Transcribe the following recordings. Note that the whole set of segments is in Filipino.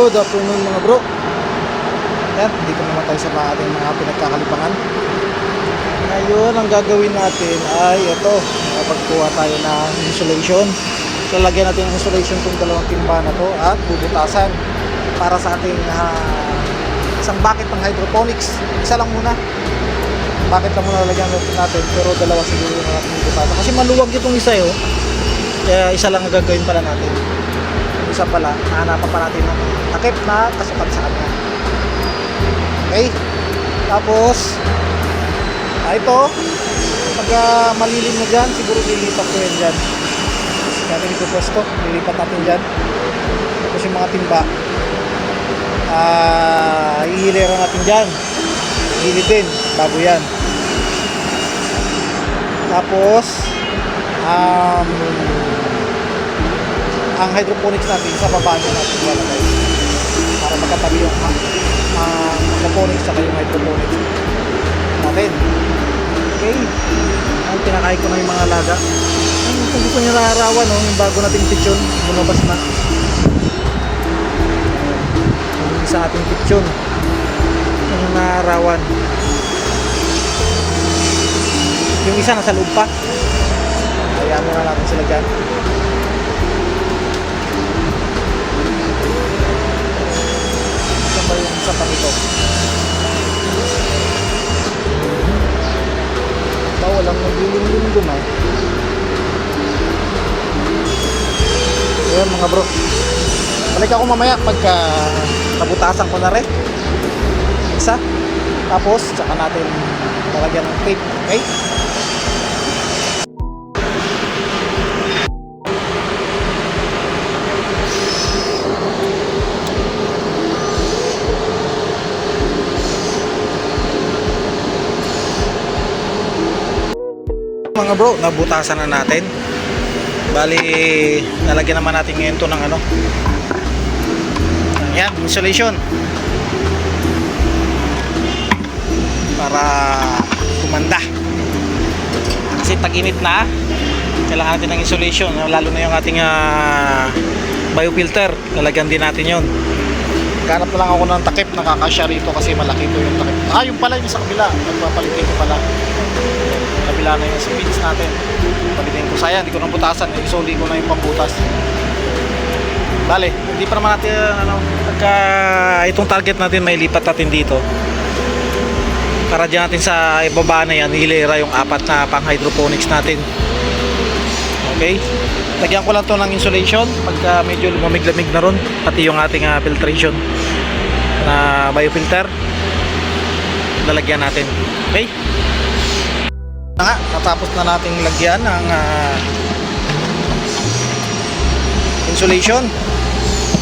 Good afternoon mga bro. Yan, dito naman tayo sa ating mga pinagkakalipangan. Ngayon, ang gagawin natin ay ito, makapagkuha tayo ng insulation. Lalagyan natin ng insulation itong dalawang timba na to at bubutasan para sa ating isang bucket ng hydroponics. Isa lang muna. Bucket lang muna lalagyan natin, pero dalawa siguro na natin bubutasan. Kasi maluwag itong isa yun. Kaya isa lang ang gagawin pala natin. Isa pala, hahanapan pa natin ng takip na kasukat sa kanya. Okay? Tapos, ito, pag malilim na dyan, siguro lilipat ko yan dyan. Natin ito pwesto, lilipat natin dyan. Tapos yung mga timba, ihilera natin dyan. Gilid din, bago yan. Tapos, ang hydroponics natin sa baba niya natin ilalagay para magkatabi yung aquaponics at yung hydroponics natin. Okay, ang pinakain ko na yung mga alaga. Kung gusto nyo naarawan, no, yung bago nating pityon lumabas na yung isa ating pityon yung naarawan, yung isa nasa loob pa. Hayaan mo na natin sila dyan. Yung isa pa nito walang naglilim-lim ha. Ayan mga bro, balik ako mamaya pagka nabutasan ko na rin isa, tapos tsaka natin lalagyan ng tape. Okay, mga bro, nabutasan na natin. Bali, nalagyan naman natin ngayon to ng ayan, insulation para tumanda kasi tag-init na, kailangan natin ng insulation, lalo na yung ating biofilter, lalagyan din natin yon. Ganap na lang ako ng takip, nakakasya rito kasi malaki to yung takip. Yung pala yung sa kabila, nagpapalitin ko pala kabila na yung speeds natin, palitin ko. Sayang, hindi ko nang butasan, isuli ko na yung pambutas. Bale, hindi pa naman natin pagka itong target natin may lipat natin dito para dyan natin sa ibaba na yan hilera yung apat na pang hydroponics natin. Okay, lagyan ko lang to ng insulation pagka medyo lumamig-lamig na ron, pati yung ating filtration na biofilter lalagyan natin. Okay, natapos na nating lagyan ng insulation.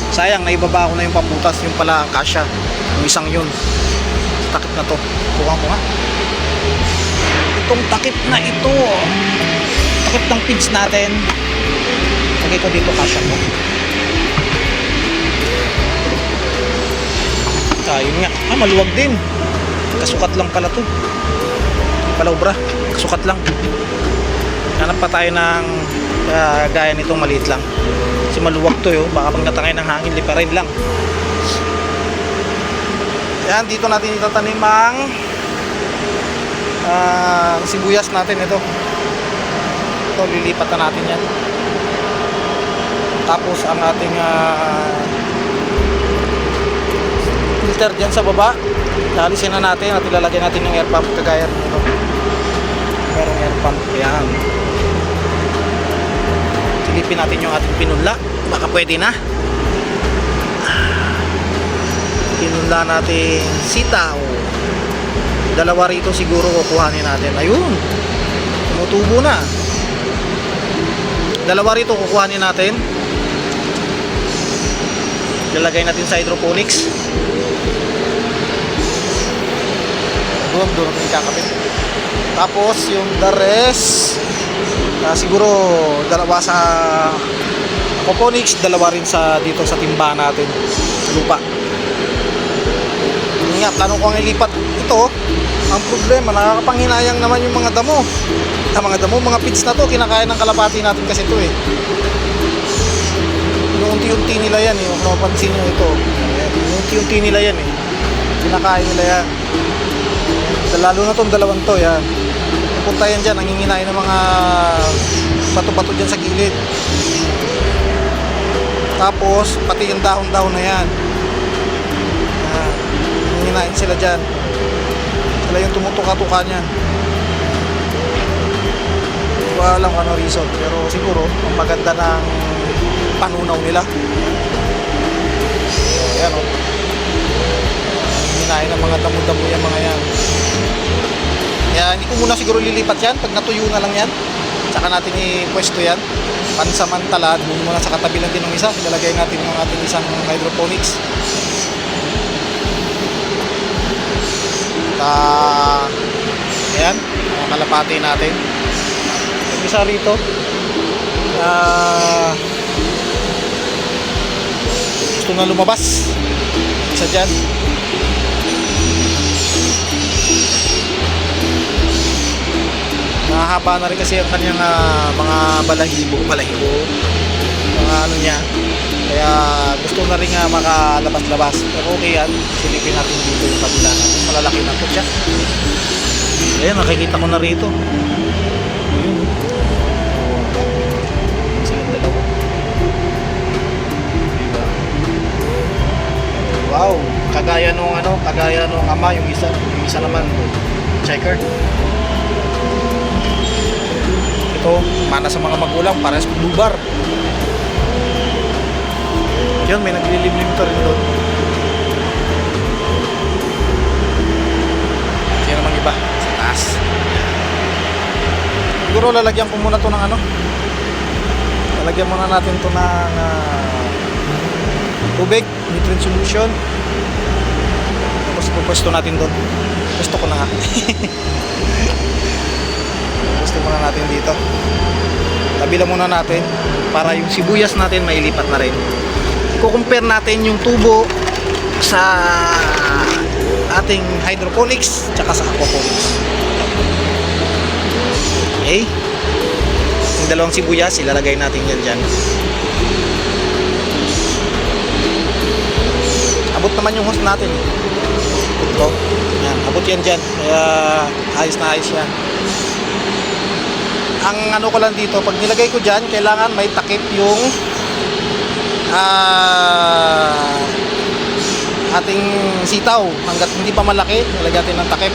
Sayang, naibaba ko na yung pambutas, yung pala ang kasya, yung isang yun, takip na to. Kuha ko nga itong takip na ito, takip ng pins natin, lagay ko dito, kasya mo. Yun nga, maluwag din, kasukat lang pala to, palobra, kasukat lang. Hanap pa tayo ng gaya nitong maliit lang kasi maluwag to yo, baka pag natangay ng hangin liparin lang. Yan, dito natin itatanim ang sibuyas natin. Ito lilipat na natin yan. Tapos ang ating filter dyan sa baba, lalisin na natin at ilalagay natin yung air pump kagaya nito. Merong air pump. Yan, silipin natin yung ating pinunla, baka pwede na. Pinunla natin sitaw, dalawa rito siguro kukuhanin natin. Ayun, tumutubo na. Dalawa rito kukuhanin natin, lalagay natin sa hydroponics. Doon natin kakapit. Tapos yung the rest, siguro dalawa sa aquaponics, dalawa rin sa dito sa timba natin sa lupa. Yun nga, plano ko ang ilipat ito. Ang problema, nakakapanghinayang naman yung mga damo. Mga pits na to, kinakain ng kalapati natin kasi ito eh. Inuunti-unti nila yan eh. Kung mapapansin nyo ito. Ayan. Inuunti-unti nila yan eh. Kinakain nila yan. Lalo na tong dalawang to. Yan. Pupunta yan dyan. Nanginginain ng mga bato-bato dyan sa gilid. Tapos pati yung dahon-dahon na yan. Nanginginain sila dyan. Sila yung tumutuka-tuka niyan. Hindi ko alam kung ano reason. Pero siguro ang maganda ng panunaw nila. Ayan o. Hinahin ng mga damo-damo yan mga yan. Kaya hindi ko muna siguro lilipat yan. Pag natuyo na lang yan, tsaka natin ipwesto yan. Pansamantala, doon muna sa katabi lang din ng isa. Ilalagay natin yung ating isang hydroponics. Ayan, mga kalapati natin. Yung isa rito. Gusto na lumabas. Isa dyan. Nahahaba na rin kasi ang kanyang mga balahibo, mga ano niya. Kaya gusto na rin makalabas-labas. Pero okay yan. Silipin natin dito yung kabila natin. Malalaki na po siya. Ayan, nakikita ko na rito. Ayun. Silang dalawa. Wow, kagaya nung ama, yung isa naman checkered. Ito, mana sa mga magulang, parehas blue bar. Yun, may nagliliblim to rin doon. Yan namang iba, sa taas. Siguro lalagyan ko muna to ng lalagyan muna natin to ng tubig, nutrient solution. Tapos pupwesto natin doon. Gusto ko na nga. Gusto muna natin dito. Tabi lang muna natin para yung sibuyas natin mailipat na rin. I-compare natin yung tubo sa ating hydroponics tsaka sa aquaponics. Okay? Yung dalawang sibuyas ilalagay natin yan dyan. Abot naman yung host natin. Ito. Yan, abot yan dyan. Kaya ayos na ayos yan. Ang ano ko lang dito, pag nilagay ko dyan, kailangan may takip yung ating sitaw. Hanggat hindi pa malaki, nilagay natin ng takip.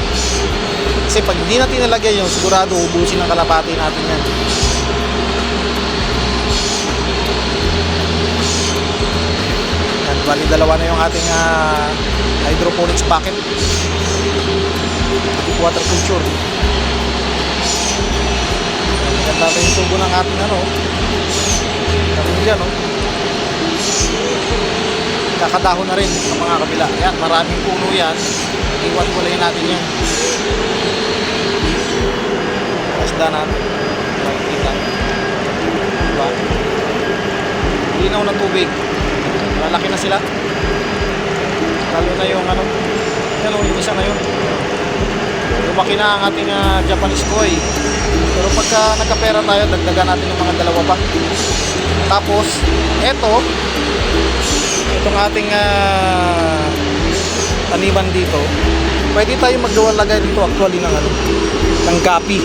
Kasi pag hindi natin nilagay yun, sigurado ubusin ng kalapati natin yan. Yan, bali dalawa na yung ating hydroponics bucket. Water culture. Ganda na yung tubo ng ating yan kakadahon na rin sa mga kabila. Yan, maraming puno yan. Iwan-walayin natin yan. Pasda natin. Makikita. Diba? Linaw ng tubig. Malaki na sila. Lalo na yung yan yung isa na yun. Lumaki na ang ating Japanese koi. Pero pagka nagkapera tayo, dagdagan natin ng mga dalawa pa. Tapos, itong ating taniman dito, pwede tayo maglagay dito actually ng gapi.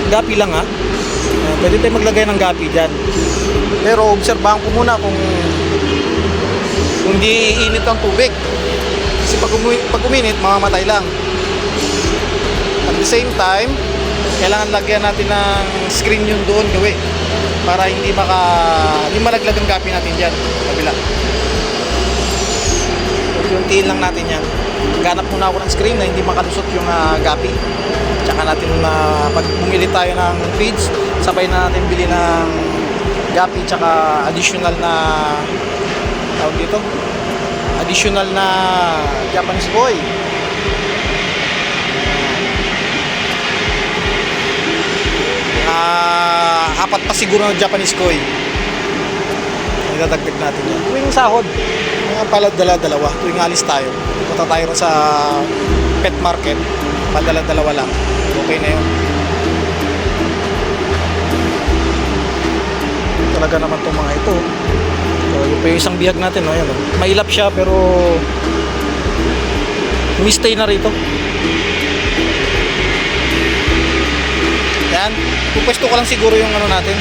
Gapi lang pwede tayo maglagay ng gapi dyan. Pero obserbahan ko muna kung di init ang tubig. Kasi pag uminit, mamamatay lang. At the same time, kailangan lagyan natin ng screen yung doon gawi para hindi malaglag ang gapi natin dyan kabila. Untiin lang natin yan. Ganap muna ako ng screen na hindi makalusot yung gapi. Tsaka natin pag bumili tayo ng feeds, sabay na natin bili ng gapi tsaka additional na additional na Japanese koi. Apat pa siguro ng Japanese koi. Idadagdag natin yan. Tuwing sahod, mga dalawa. Tuwing alis tayo, punta tayo sa pet market, dalawa lang. Okay na yun. Talaga naman itong mga ito. So, yun pa yung isang bihag natin, no? Ayan, no? Mailap siya pero umistay na rito. Yan, pupwesto ko lang siguro yung ano natin.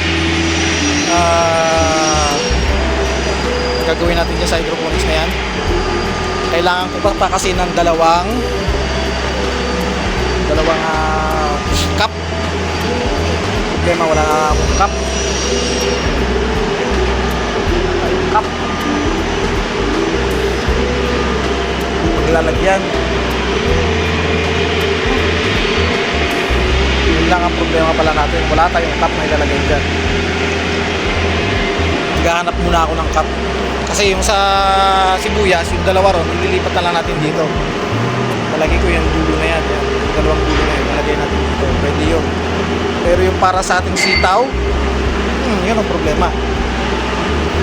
Gagawin natin dyan sa hydroponics na yan. Kailangan ko pa kasi ng dalawang cup. Problema, wala na akong cup. Paglalagyan, yun lang ang problema pala natin. Wala tayong cup na ilalagay dyan. Naghahanap muna ako ng cup kasi yung sa sibuyas, yung dalawa ron, ililipat na lang natin dito. Palagi ko yung dulo na yan, yung dalawang dulo na yan, nalagay natin dito, pwede yun. Pero yung para sa ating sitaw, yun ang problema.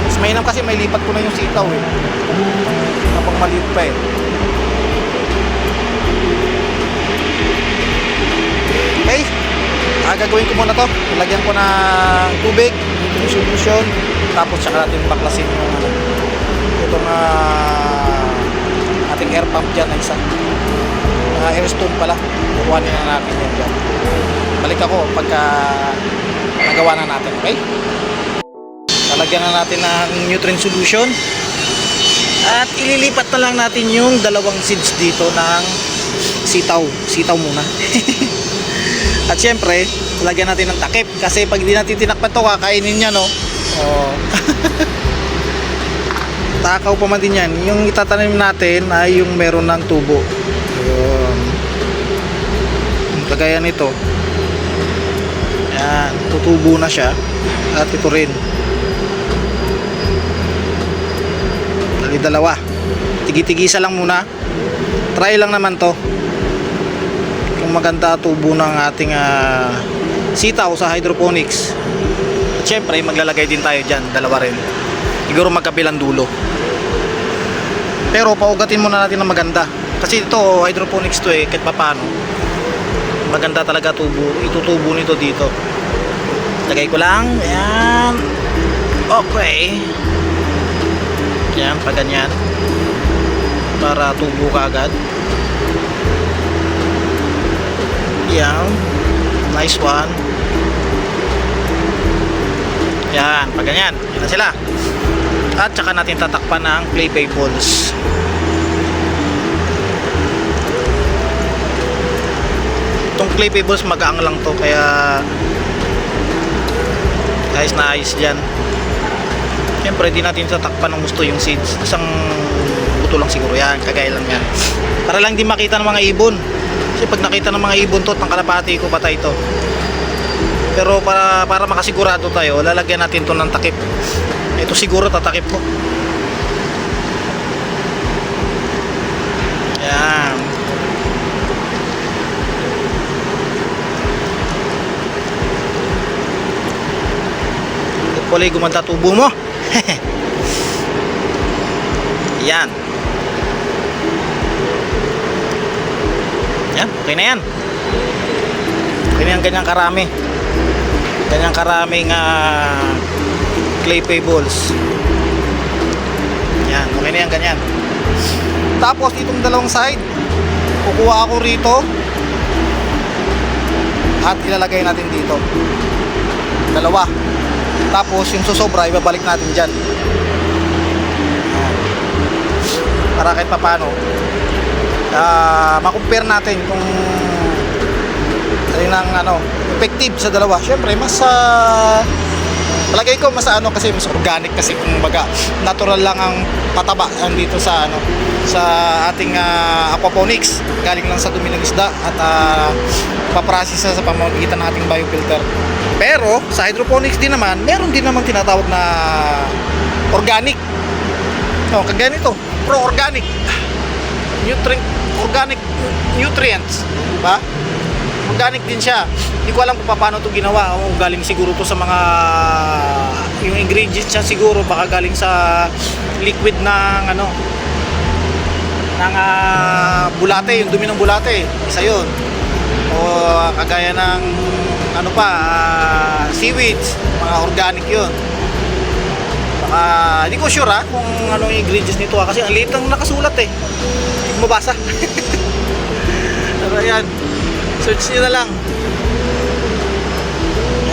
Mas mainam kasi may lipat ko na yung sitaw eh, kapag maliit pa eh. Okay, gagawin ko muna to. Ilagyan ko ng tubig, yung solution, tapos saka natin baklasin yung itong ating air pump dyan na isa. Air stone pala, kukuhanin na natin yan dyan. Balik ako pagka nagawa na natin, okay? Lalagyan na natin ng nutrient solution at ililipat na lang natin yung dalawang seeds dito ng sitaw muna. At syempre, lagyan natin ng takip kasi pag di natin tinakpan to, kakainin niya, no? Oh. Takaw pa man din yan. Yung itatanim natin ay yung meron ng tubo. Ayun. Kagaya nito. Yan, tutubo na siya. At ito rin. Dalawa. Tigi-tigisa lang muna. Try lang naman to. Kung maganda tubo ng ating sitaw sa hydroponics. At syempre maglalagay din tayo dyan, dalawa rin. Siguro magkabilang dulo. Pero paugatin muna natin ng maganda. Kasi ito hydroponics to eh, kahit paano maganda talaga tubo. Itutubo nito dito. Lagay ko lang. Ayan. Okay. Yan, pa ganyan. Para tubo ka agad. Yan. Nice one. Yan, pa ganyan. Yan na sila. At saka natin tatakpan ng clay balls. Itong clay balls magaang lang to, kaya ayos na ayos dyan. Siyempre di natin tatakpan ng gusto yung seeds. Isang buto lang siguro yan, kagaya lang yan. Para lang di makita ng mga ibon. Kasi pag nakita ng mga ibon to, ang kalapati ko patay to. Pero para makasigurado tayo, lalagyan natin to ng takip. Ito siguro tatakip ko. Yan. Hopefully gumanda tubo mo. Yan. Yan, okay na yan. Okay na yan, ganyang karami. Ganyang karaming clay balls. Yan, okay na yan, ganyan. Tapos itong dalawang side, kukuha ako rito at ilalagay natin dito. Dalawa. Tapos yung susobra, ibabalik natin dyan. Para kahit papano makumpare natin kung alin ang effective sa dalawa. Syempre mas palagay ko mas kasi mas organic, kasi kung baga natural lang ang pataba dito sa sa ating aquaponics, galing lang sa dumi ng isda at paprocess sa pamamagitan ng ating biofilter. Pero sa hydroponics din naman, meron din namang tinatawag na organic. Kagaya nito, pro-organic. Organic nutrients, diba? Organic din siya. Hindi ko alam kung paano ito ginawa. Galing siguro to sa mga yung ingredients siya siguro baka galing sa liquid ng ng bulate, yung dumi ng bulate. Isa 'yun. O kagaya ng seaweeds, mga organic 'yun. Baka, hindi ko sure kung anong ingredients nito kasi ang liit lang nakasulat eh. Hindi ko mabasa. Pero ayan, search nyo na lang.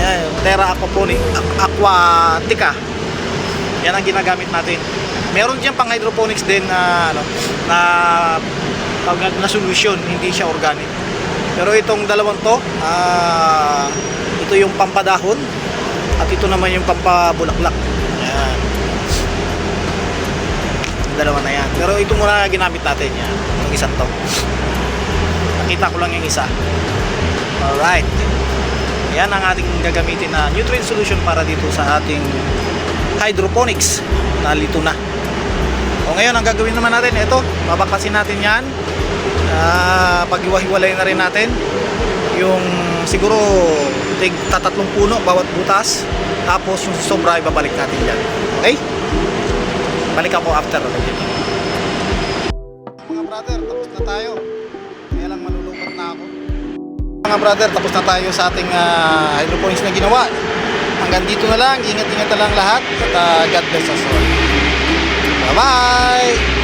Ayan, Terra Aquatica. Yan ang ginagamit natin. Meron dyan pang hydroponics din na na solution, hindi siya organic. Pero itong dalawang to, ito yung pampadahon at ito naman yung pampabulaklak. Ayan. Yung dalawa na yan. Pero ito muna ginamit natin yan. Yung isang to. Nakita ko lang yung isa. Alright. Yan ang ating gagamitin na nutrient solution para dito sa ating hydroponics. Nalito na. O ngayon, ang gagawin naman natin, ito, babaklasin natin yan. Pag-iwahiwalay na rin natin. Yung siguro, tatlong puno, bawat butas. Tapos yung sobra, ibabalik natin dyan. Okay? Balik ako after. Mga brother, tapos na tayo. Kaya lang malulungkot na ako. Mga brother, tapos na tayo sa ating hydroponics na ginawa. Hanggang dito na lang. Ingat-ingat na lang lahat. At God bless us all. Bye-bye!